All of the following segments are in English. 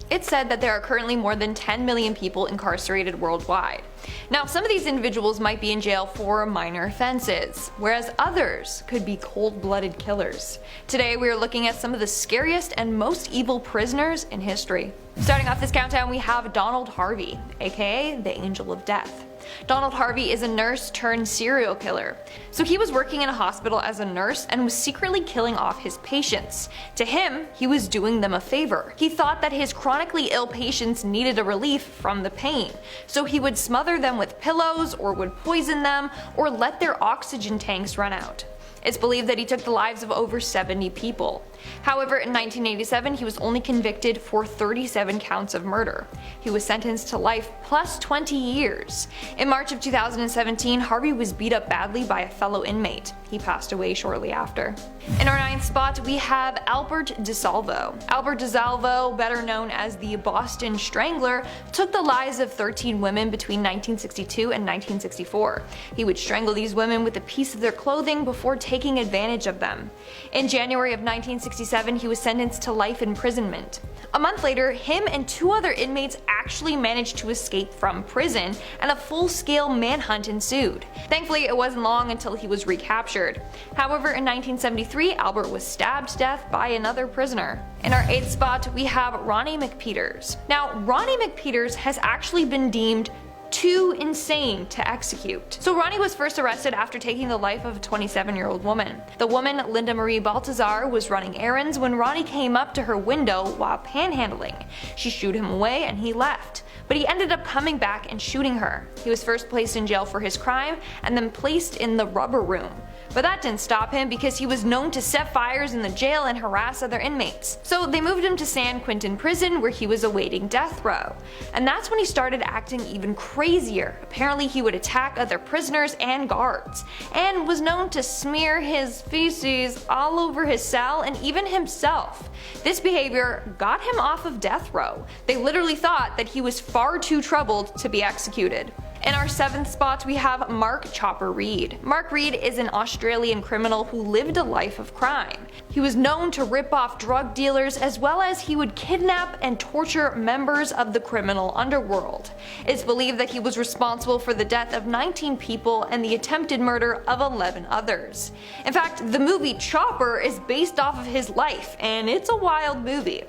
It's said that there are currently more than 10 million people incarcerated worldwide. Now, some of these individuals might be in jail for minor offenses, whereas others could be cold-blooded killers. Today, we are looking at some of the scariest and most evil prisoners in history. Starting off this countdown, we have Donald Harvey, aka the Angel of Death. Donald Harvey is a nurse turned serial killer. So he was working in a hospital as a nurse and was secretly killing off his patients. To him, he was doing them a favor. He thought that his chronically ill patients needed a relief from the pain, so he would smother them with pillows or would poison them or let their oxygen tanks run out. It's believed that he took the lives of over 70 people. However, in 1987, he was only convicted for 37 counts of murder. He was sentenced to life plus 20 years. In March of 2017, Harvey was beat up badly by a fellow inmate. He passed away shortly after. In our 9th spot, we have Albert DeSalvo. Albert DeSalvo, better known as the Boston Strangler, took the lives of 13 women between 1962 and 1964. He would strangle these women with a piece of their clothing before taking advantage of them. In January of 1967, he was sentenced to life imprisonment. A month later, him and 2 other inmates actually managed to escape from prison, and a full-scale manhunt ensued. Thankfully, it wasn't long until he was recaptured. However, in 1973, Albert was stabbed to death by another prisoner. In our 8th spot, we have Ronnie McPeters. Now, Ronnie McPeters has actually been deemed too insane to execute. So Ronnie was first arrested after taking the life of a 27-year-old woman. The woman, Linda Marie Baltazar, was running errands when Ronnie came up to her window while panhandling. She shooed him away and he left, but he ended up coming back and shooting her. He was first placed in jail for his crime and then placed in the rubber room. But that didn't stop him because he was known to set fires in the jail and harass other inmates. So they moved him to San Quentin prison where he was awaiting death row. And that's when he started acting even crazier. Apparently he would attack other prisoners and guards, and was known to smear his feces all over his cell and even himself. This behavior got him off of death row. They literally thought that he was far too troubled to be executed. In our 7th spot, we have Mark Chopper Reed. Mark Reed is an Australian criminal who lived a life of crime. He was known to rip off drug dealers, as well as he would kidnap and torture members of the criminal underworld. It's believed that he was responsible for the death of 19 people and the attempted murder of 11 others. In fact, the movie Chopper is based off of his life, and it's a wild movie.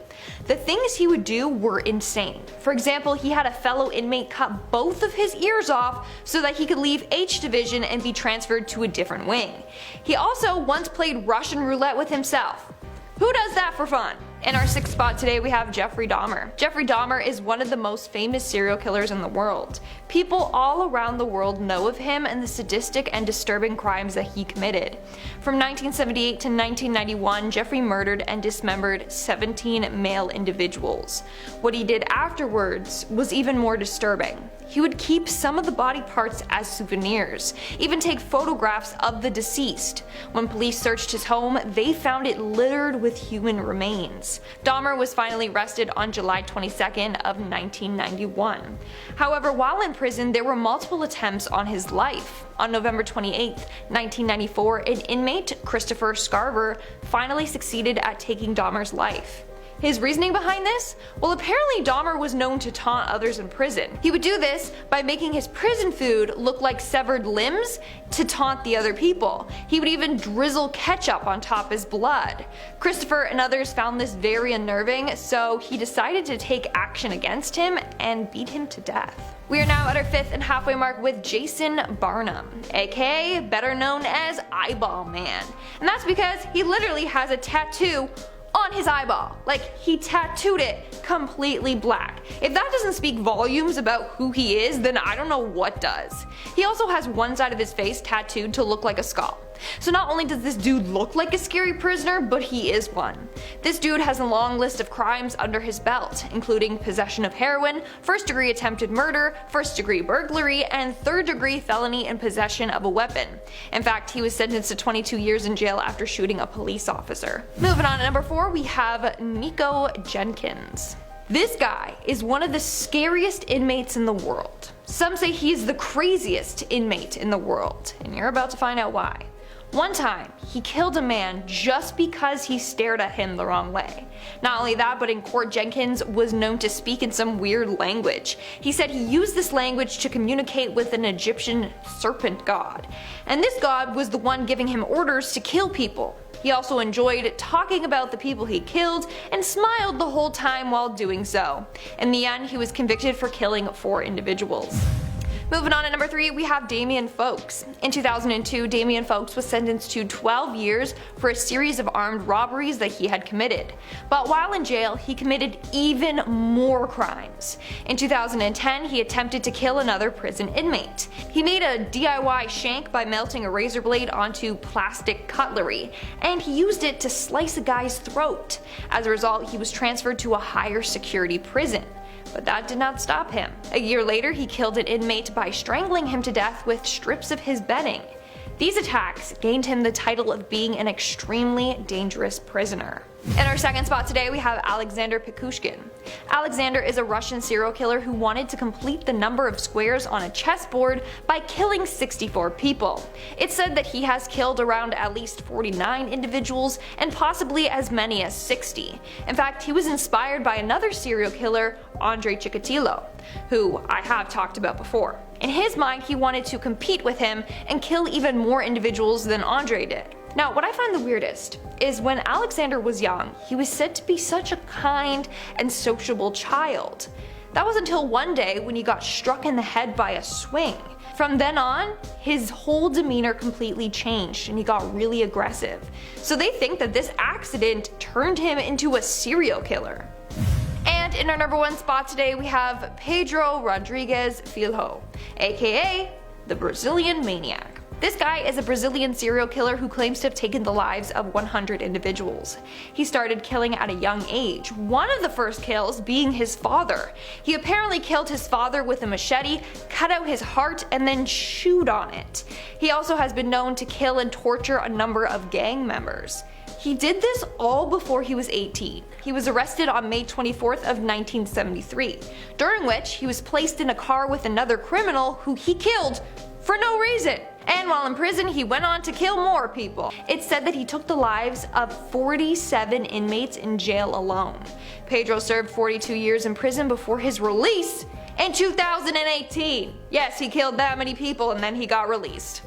The things he would do were insane. For example, he had a fellow inmate cut both of his ears off so that he could leave H Division and be transferred to a different wing. He also once played Russian roulette with himself. Who does that for fun? In our 6th spot today, we have Jeffrey Dahmer. Jeffrey Dahmer is one of the most famous serial killers in the world. People all around the world know of him and the sadistic and disturbing crimes that he committed. From 1978 to 1991, Jeffrey murdered and dismembered 17 male individuals. What he did afterwards was even more disturbing. He would keep some of the body parts as souvenirs, even take photographs of the deceased. When police searched his home, they found it littered with human remains. Dahmer was finally arrested on July 22nd of 1991. However, while in prison, there were multiple attempts on his life. On November 28, 1994, an inmate, Christopher Scarver, finally succeeded at taking Dahmer's life. His reasoning behind this? Well, apparently Dahmer was known to taunt others in prison. He would do this by making his prison food look like severed limbs to taunt the other people. He would even drizzle ketchup on top of his blood. Christopher and others found this very unnerving, so he decided to take action against him and beat him to death. We are now at our 5th and halfway mark with Jason Barnum, aka better known as Eyeball Man. And that's because he literally has a tattoo on his eyeball. Like, he tattooed it completely black. If that doesn't speak volumes about who he is, then I don't know what does. He also has one side of his face tattooed to look like a skull. So not only does this dude look like a scary prisoner, but he is one. This dude has a long list of crimes under his belt, including possession of heroin, first-degree attempted murder, first-degree burglary, and third-degree felony in possession of a weapon. In fact, he was sentenced to 22 years in jail after shooting a police officer. Moving on to number 4, we have Nico Jenkins. This guy is one of the scariest inmates in the world. Some say he's the craziest inmate in the world, and you're about to find out why. One time, he killed a man just because he stared at him the wrong way. Not only that, but in court, Jenkins was known to speak in some weird language. He said he used this language to communicate with an Egyptian serpent god, and this god was the one giving him orders to kill people. He also enjoyed talking about the people he killed and smiled the whole time while doing so. In the end, he was convicted for killing 4 individuals. Moving on to number 3, we have Damien Folkes. In 2002, Damien Folkes was sentenced to 12 years for a series of armed robberies that he had committed. But while in jail, he committed even more crimes. In 2010, he attempted to kill another prison inmate. He made a DIY shank by melting a razor blade onto plastic cutlery, and he used it to slice a guy's throat. As a result, he was transferred to a higher security prison. But that did not stop him. A year later, he killed an inmate by strangling him to death with strips of his bedding. These attacks gained him the title of being an extremely dangerous prisoner. In our second spot today, we have Alexander Pikushkin. Alexander is a Russian serial killer who wanted to complete the number of squares on a chessboard by killing 64 people. It's said that he has killed around at least 49 individuals and possibly as many as 60. In fact, he was inspired by another serial killer, Andrei Chikatilo, who I have talked about before. In his mind, he wanted to compete with him and kill even more individuals than Andrei did. Now, what I find the weirdest is when Alexander was young, he was said to be such a kind and sociable child. That was until one day when he got struck in the head by a swing. From then on, his whole demeanor completely changed and he got really aggressive. So they think that this accident turned him into a serial killer. And in our number 1 spot today, we have Pedro Rodrigues Filho, aka the Brazilian Maniac. This guy is a Brazilian serial killer who claims to have taken the lives of 100 individuals. He started killing at a young age, one of the first kills being his father. He apparently killed his father with a machete, cut out his heart, and then chewed on it. He also has been known to kill and torture a number of gang members. He did this all before he was 18. He was arrested on May 24th of 1973, during which he was placed in a car with another criminal who he killed for no reason. And while in prison, he went on to kill more people. It's said that he took the lives of 47 inmates in jail alone. Pedro served 42 years in prison before his release in 2018. Yes, he killed that many people and then he got released.